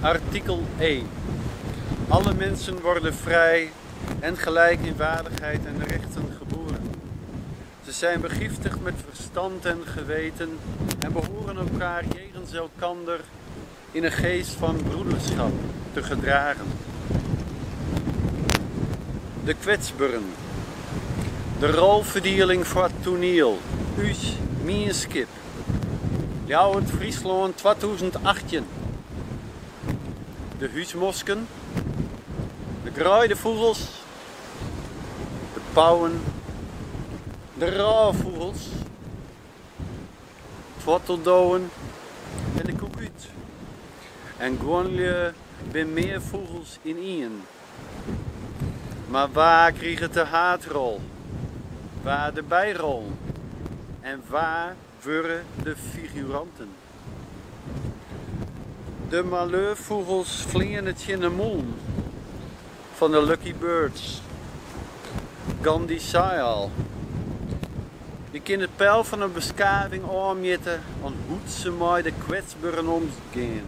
Artikel 1. Alle mensen worden vrij en gelijk in waardigheid en rechten geboren. Ze zijn begiftigd met verstand en geweten en behoren elkaar jegens elkander in een geest van broederschap te gedragen. De kwetsbaren. De rolverdeling voor het toneel. Us Mienskip. Ljouwert Friesland 2018. De huismosken. De graaidevogels. De pauwen. De raafvogels. Twatteldouen en de koekuut. En gewoon ben meer vogels in één. Maar waar kreeg het de haatrol? Waar de bijrol? En waar worden de figuranten? De maleurvogels vliegen het in de mond van de Lucky Birds. Gandhi zei al. Je kunt het pijl van een beschaving aanmeten aan hoe ze met de kwetsbaren omgaan.